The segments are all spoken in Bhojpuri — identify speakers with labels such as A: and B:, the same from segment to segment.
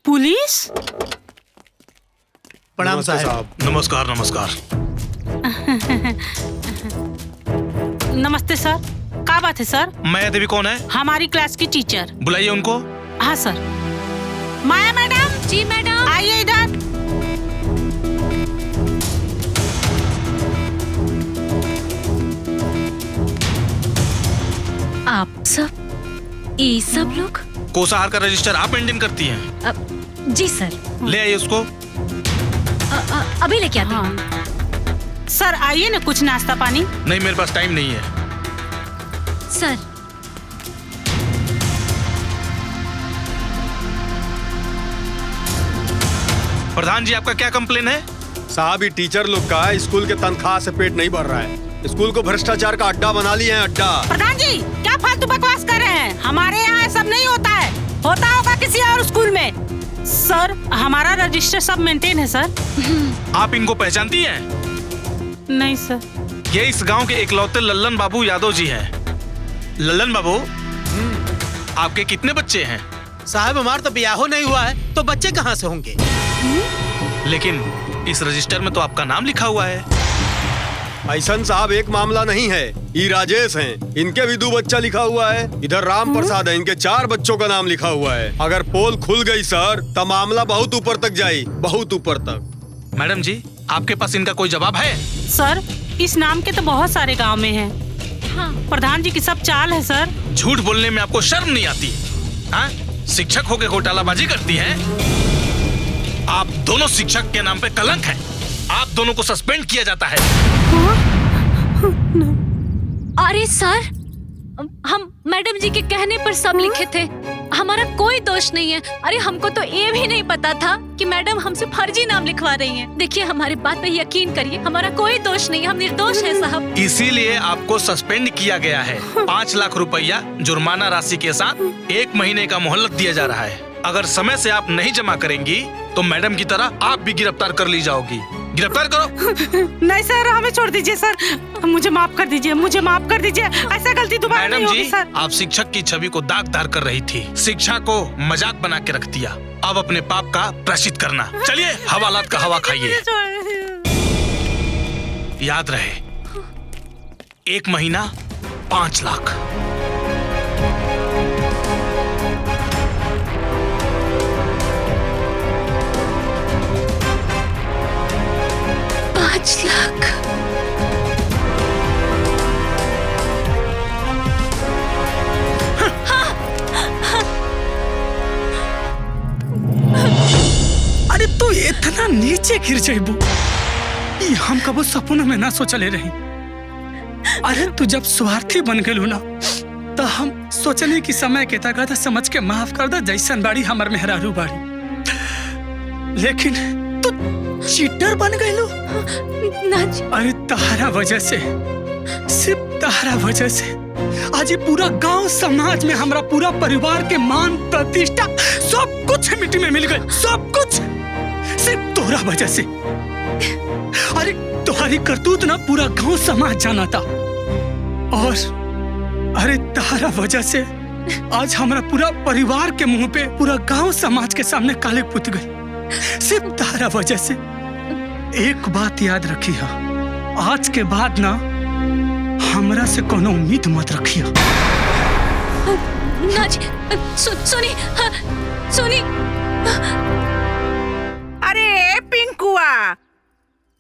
A: पुलिस?
B: प्रणाम साहब।
C: नमस्कार नमस्कार।
A: नमस्ते सर। क्या बात है सर?
C: माया देवी कौन है?
A: हमारी क्लास की टीचर।
C: बुलाइए उनको।
A: हाँ सर। माया मैडम।
D: जी मैडम।
A: आइए इधर।
D: आप सब ये सब लोग?
C: कोषाहार का रजिस्टर आप मेंटेन करती हैं?
D: जी सर।
C: ले आइए उसको।
D: अभी लेके आती हूँ।
A: हाँ। सर आइए ना, कुछ नाश्ता पानी।
C: नहीं, मेरे पास टाइम नहीं है।
D: सर
C: प्रधान जी, आपका क्या कंप्लेन है?
B: साहब, ये टीचर लोग का स्कूल के तनख्वाह से पेट नहीं भर रहा है। स्कूल को भ्रष्टाचार का अड्डा बना लिए हैं, अड्डा।
A: प्रधान जी क्या फालतू बकवास कर रहे हैं? हमारे यहाँ सब नहीं होता है, होता होगा किसी और स्कूल में। सर हमारा रजिस्टर सब मेंटेन है सर।
C: आप इनको पहचानती हैं?
A: नहीं सर।
C: ये इस गांव के इकलौते लल्लन बाबू यादव जी हैं। लल्लन बाबू, आपके कितने बच्चे हैं?
E: साहब हमारा तो ब्याह नहीं हुआ है, तो बच्चे कहाँ से होंगे?
C: लेकिन इस रजिस्टर में तो आपका नाम लिखा हुआ है।
B: ऐसा साहब एक मामला नहीं है। ये राजेश हैं, इनके भी 2 बच्चा लिखा हुआ है। इधर राम प्रसाद है, इनके 4 बच्चों का नाम लिखा हुआ है। अगर पोल खुल गई सर, तो मामला बहुत ऊपर तक जाए, बहुत ऊपर तक।
C: मैडम जी, आपके पास इनका कोई जवाब है?
A: सर इस नाम के तो बहुत सारे गांव में हैं। हाँ। प्रधान जी की सब चाल है सर।
C: झूठ बोलने में आपको शर्म नहीं आती? हाँ? शिक्षक होके घोटालाबाजी करती हैं? आप दोनों शिक्षक के नाम पे कलंक है। आप दोनों को सस्पेंड किया जाता है।
D: अरे सर, हम मैडम जी के कहने पर सब लिखे थे। हमारा कोई दोष नहीं है। अरे हमको तो ये भी नहीं पता था कि मैडम हमसे फर्जी नाम लिखवा रही हैं। देखिए हमारी बात पे यकीन करिए, हमारा कोई दोष नहीं, हम निर्दोष हैं साहब।
C: इसीलिए आपको सस्पेंड किया गया है। 5 लाख रुपया जुर्माना राशि के साथ 1 महीने का मोहलत दिया जा रहा है। अगर समय से आप नहीं जमा करेंगी तो मैडम की तरह आप भी गिरफ्तार कर ली जाओगी। गिरफ्तार करो।
A: नहीं सर, हमें छोड़ दीजिए सर, मुझे माफ कर दीजिए, मुझे माफ कर दीजिए। ऐसा गलती दोबारा नहीं होगी सर।
C: आप शिक्षक की छवि को दागदार कर रही थी, शिक्षा को मजाक बना के रख दिया। अब अपने पाप का प्रायश्चित करना। चलिए हवालात का हवा खाइए। याद रहे, 1 महीना 5 लाख।
D: लाख।
F: अरे तू इतना नीचे गिर जाइबू, ये हम कबो सपनों में ना सोचले रही। अरे तू जब स्वार्थी बन गेलू ना, तो हम सोचने की समय के तक समझ के माफ कर दे, जैसन बाड़ी हमर मेहरारू बाड़ी। लेकिन तू चीटर बन गईलू। अरे तहरा वजह से, सिर्फ तहरा वजह से आज ये पूरा गांव समाज में हमारा पूरा परिवार के मान प्रतिष्ठा सब कुछ मिट्टी में मिल गई। सब कुछ सिर्फ तोरा वजह से। अरे तुम्हारी करतूत ना पूरा गांव समाज जाना था। और अरे तहरा वजह से आज हमारा पूरा परिवार के मुंह पे पूरा गांव समाज के सामने काले पुत गई। सिर्फ तहरा वजह से। एक बात याद रखी है, आज के बाद ना हमरा से कोनो उम्मीद मत रखिए।
D: ना जी, सुनी।
G: अरे पिंकुआ,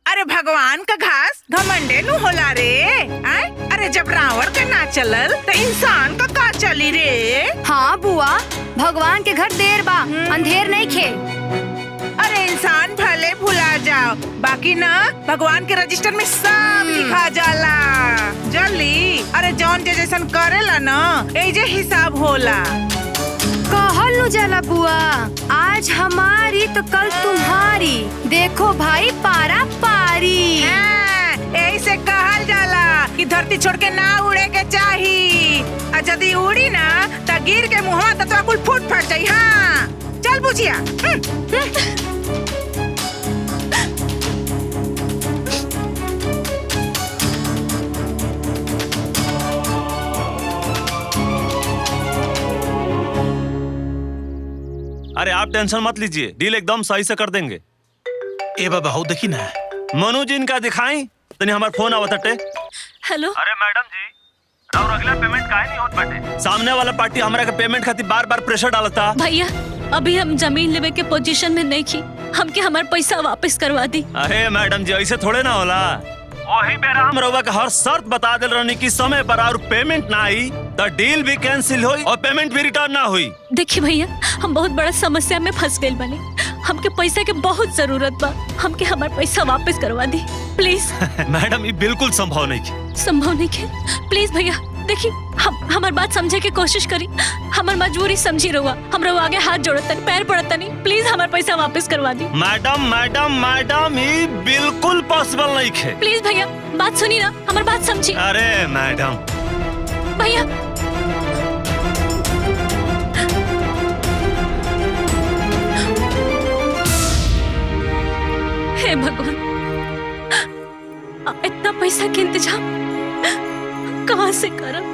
G: अरे भगवान का घास घमंडे नु होला रे। अरे जब रावण का ना चलल तो इंसान का का चली रे।
H: हाँ बुआ, भगवान के घर देर बा, अंधेर नहीं खे।
G: अरे इंसान भले भुला जाओ, बाकी ना भगवान के रजिस्टर में सब लिखा जाला। जल्दी, अरे जौन जे जैसन करेला ना, ए जे हिसाब होला।
H: कहल नु जाला बुआ, आज हमारी तो कल तुम्हारी। देखो भाई पारा पारी।
G: ऐसे कहल जाला कि धरती छोड़ के ना उड़े के चाही। और यदि उड़ी ना तो गिर के मुँह तो कुल फूट फट जाई। हाँ चल बुझिया।
I: अरे आप टेंशन मत लीजिए, डील एकदम सही से कर देंगे।
C: ए बाबा हो देखी ना
I: मनु जी इनका दिखाई तनी हमार फोन आवत हटे।
D: हेलो।
I: अरे मैडम जी और अगला पेमेंट काहे नहीं होत बाटे? सामने वाला पार्टी हमरा के पेमेंट खातिर बार-बार प्रेशर डालता।
D: भैया अभी हम जमीन लेवे के पोजीशन में नहीं की, हमके हमार पैसा वापस करवा दी।
I: अरे मैडम जी ऐसे थोड़े ना होला। वही बेरा हम रउवा के हर शर्त बता दिल रहनी कि समय पर और पेमेंट ना आई तो डील भी कैंसिल हुई और पेमेंट भी रिटर्न ना हुई।
D: देखिए भैया हम बहुत बड़ा समस्या में फंस गए बने, हमके पैसा के बहुत जरूरत बा, हमके हमार पैसा वापस करवा दी प्लीज।
I: मैडम ये बिल्कुल संभव नहीं है।
D: संभव नहीं है? प्लीज भैया देखिए हमार बात समझे की कोशिश करी, हमार मजबूरी समझी रहुआ, हम रहुआ आगे हाथ जोड़तन पैर पड़तनी, प्लीज हमार पैसा वापस करवा दी।
I: मैडम मैडम मैडम ये बिल्कुल पॉसिबल नहीं है।
D: प्लीज भैया बात सुनी ना, हमार बात समझी।
I: अरे मैडम
D: भैया हे भगवान इतना पैसा के इंतजाम कहाँ से करब?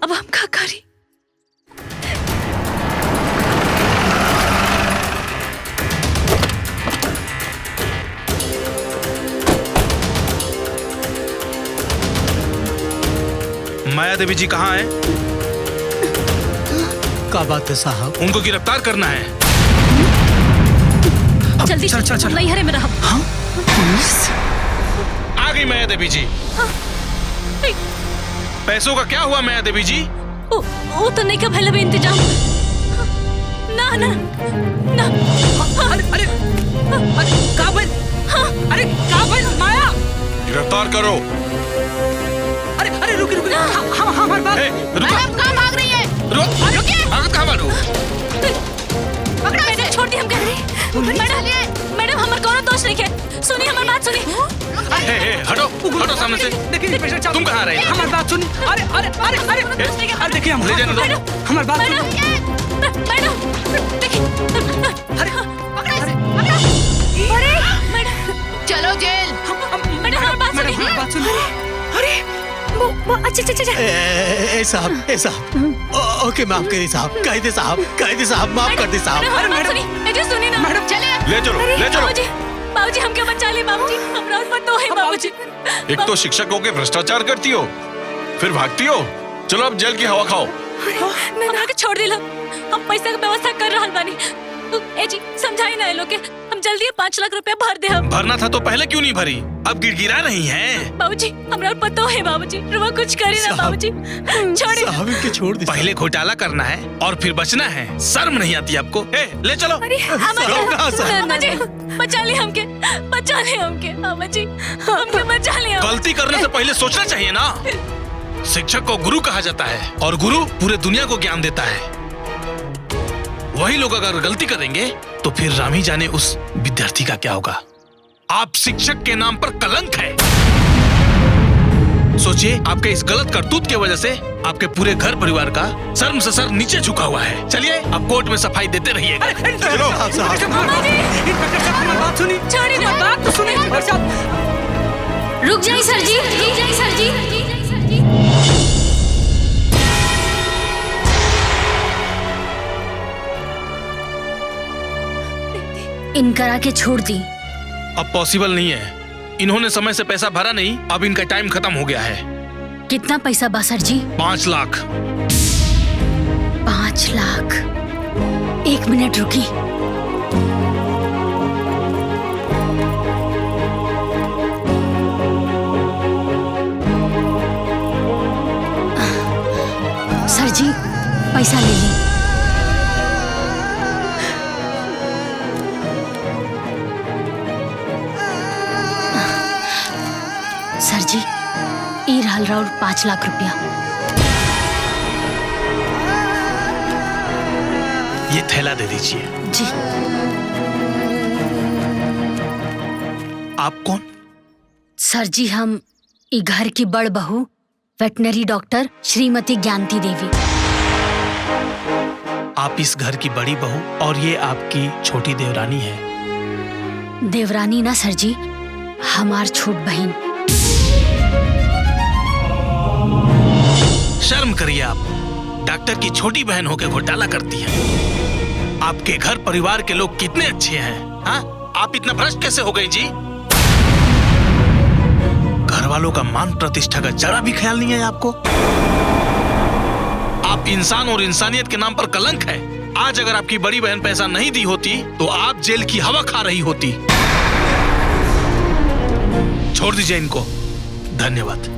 D: अब हम क्या करी?
C: माया देवी जी कहाँ है?
E: क्या बात है साहब?
C: उनको गिरफ्तार करना है।
D: जल्दी चल नैहरे में रहो।
E: हाँ? पुलिस?
C: आ गई माया देवी जी। पैसों का क्या हुआ माया देवी जी?
D: वो तो नहीं का पहले भी इंतजाम। ना ना ना।
F: अरे काबिल, अरे काबिल माया
C: गिरफ्तार करो।
F: अरे रुकी हमारी बात।
A: मैडम कहाँ भाग रही है?
C: रुकिए। भागत कहाँ बालू?
D: मैडम छोड़ दी हम कह रही। मैडम हमारा कौन दोष नहीं है, सुनिए हमारी बात सुनिए।
C: हटो सामने से।
F: देखिए
C: तुम कहाँ रही?
F: हमारी बात सुनिए। अरे देखिए
C: ले जाने दो।
F: हमारी बात सुनिए।
A: चलो जेल।
D: मैडम हमारी बात सुनिए।
F: अरे
E: ए साहब ओके माफ करिए साहब, कह दे साहब माफ कर दे साहब।
D: सुनिए ना मैडम,
C: ले चलो।
D: बाबूजी हमके बचा ली बाबूजी, हमरा ऊपर तो है बाबूजी।
C: एक तो शिक्षक होके भ्रष्टाचार करती हो, फिर भागती हो। चलो अब जेल की हवा खाओ।
D: हमरा के छोड़ दिला, हम पैसा के व्यवस्था कर रहल बानी। ए जी समझाई ना लोग के, हम जल्दी 5 लाख रुपया भर दे। हम
C: भरना था तो पहले क्यों नहीं भरी? अब गिड़गिड़ा नहीं है।
D: बाबूजी हमरा ऊपर तो है बाबूजी, रुआ कुछ करे ना बाबूजी, छोड़िए।
E: साहब इनके छोड़ दे।
C: पहले घोटाला करना है और फिर बचना है, शर्म नहीं आती आपको? ले चलो।
D: अम्माजी बचा ले हमके, बचा ले हमके, अम्माजी हमके बचा ले।
C: गलती करने से पहले सोचना चाहिए ना। शिक्षक को गुरु कहा जाता है और गुरु पूरे दुनिया को ज्ञान देता है। वही लोग अगर गलती करेंगे तो फिर राम ही जाने उस विद्यार्थी का क्या होगा। आप शिक्षक के नाम पर कलंक है। सोचिए आपके इस गलत करतूत की वजह से आपके पूरे घर परिवार का शर्म से सर नीचे झुका हुआ है। चलिए अब कोर्ट में सफाई देते रहिएगा।
H: रुक जाइए सर जी, रुक जाइए सर जी।
D: इनकरा के छोड़ दी।
C: अब पॉसिबल नहीं है, इन्होंने समय से पैसा भरा नहीं, अब इनका टाइम खत्म हो गया है।
D: कितना पैसा बा सर जी?
C: 5 लाख।
D: 5 लाख। 1 मिनट रुकी। सर जी पैसा ले ली। सर जी ई रहल राउर 5 लाख रुपया।
C: ये थैला दे दीजिए।
D: जी।
C: आप कौन?
D: सर जी हम ई घर की बड़ बहू वेटनरी डॉक्टर श्रीमती ज्ञानती देवी।
C: आप इस घर की बड़ी बहू और ये आपकी छोटी देवरानी है।
D: देवरानी ना सर जी, हमार छोट बहन।
C: शर्म करिए आप, डॉक्टर की छोटी बहन होकर घोटाला करती है। आपके घर परिवार के लोग कितने अच्छे हैं। हाँ, आप इतना भ्रष्ट कैसे हो गए जी? घर वालों का मान प्रतिष्ठा का जरा भी ख्याल नहीं है आपको। आप इंसान और इंसानियत के नाम पर कलंक है। आज अगर आपकी बड़ी बहन पैसा नहीं दी होती तो आप जेल की हवा खा रही होती। छोड़ दीजिए इनको। धन्यवाद।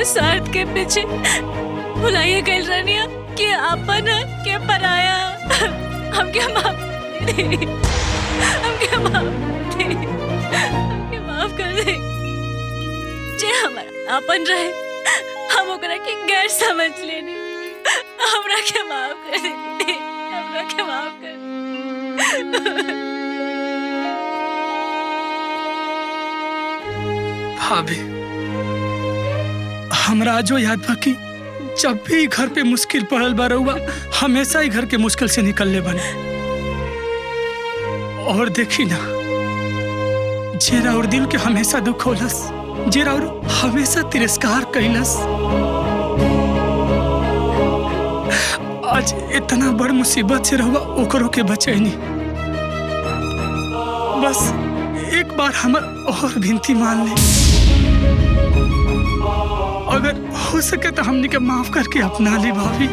D: स्वार्थ के पीछे भुलाइए गई रानिया कि अपन के पराया। हम क्या माफ दे, हम क्या माफ कर दे। जे हमारा अपन रहे हम ओकरा के गैर समझ लेने। हमरा के माफ कर दे, हमरा के माफ कर।
F: भाभी, हमरा जो याद बा कि जब भी घर पे मुश्किल पड़ल बा रहुआ हमेशा ही घर के मुश्किल से निकलने बने। और देखी ना, जेरा और दिल के हमेशा दुख होलस, जेरा और हमेशा तिरस्कार कैलस, आज इतना बड़ मुसीबत से रहुआ ओकरो के बचैनी। बस एक बार हमर और विनती मान ले, अगर हो सके तो हमने के माफ करके अपना ली। भाभी,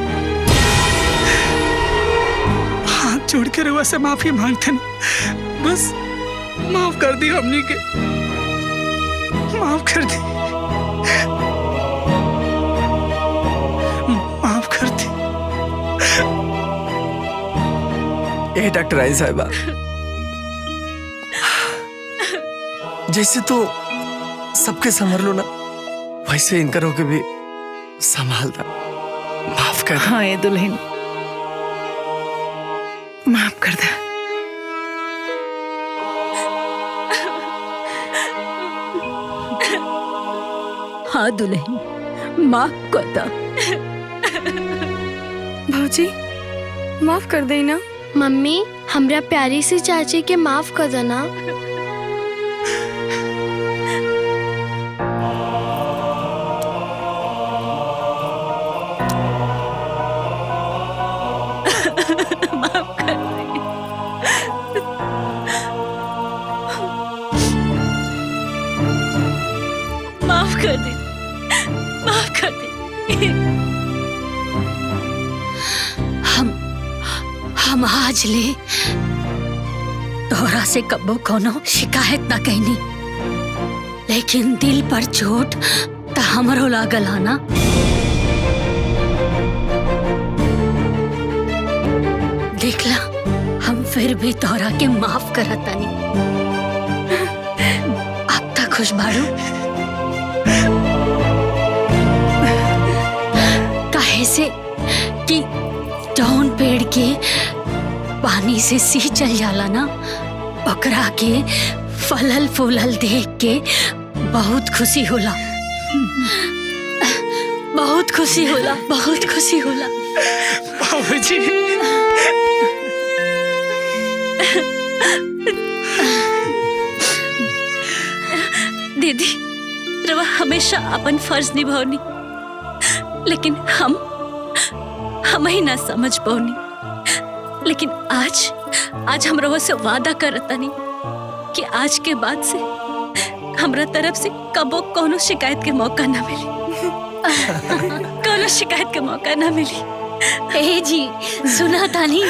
F: हाथ जोड़ के रुआ से माफी मांगते ना, बस माफ कर दी हमने के, माफ कर दी, माफ कर दी।
J: ए डॉक्टर आई साहिबा, जैसे तो सबके संभर लो ना, वैसे इनका रोके भी संभाल दो। माफ कर।
G: हाँ ये दुल्हन, माफ कर दे।
D: हाँ दुल्हन, माफ कर दो।
H: भौजी माफ कर दे ना।
K: मम्मी, हमरा प्यारी सी चाची के माफ कर देना।
D: माफ कर दे, माफ कर दे। हम आज ले तोहरा से कबो कोनो शिकायत ना कहनी, लेकिन दिल पर चोट तो हमरो लागल है ना। देखला, हम फिर भी तोहरा के माफ करतानी। अब तक खुश बाड़ू? काहे से कि जौन पेड़ के पानी से सींचल जाला ना, ओकरा के फलल फूलल देख के बहुत खुशी होला, बहुत खुशी होला, बहुत खुशी होला।
F: बाबूजी,
D: दीदी, रवा हमेशा अपन फर्ज निभावनी, लेकिन हम ही ना समझ पाऊनी। लेकिन आज हम रवा से वादा करतानी कि आज के बाद से हमरा तरफ से कबो कोनो शिकायत के मौका ना मिली। कोनो शिकायत के मौका ना मिली। ए जी, सुना तानी।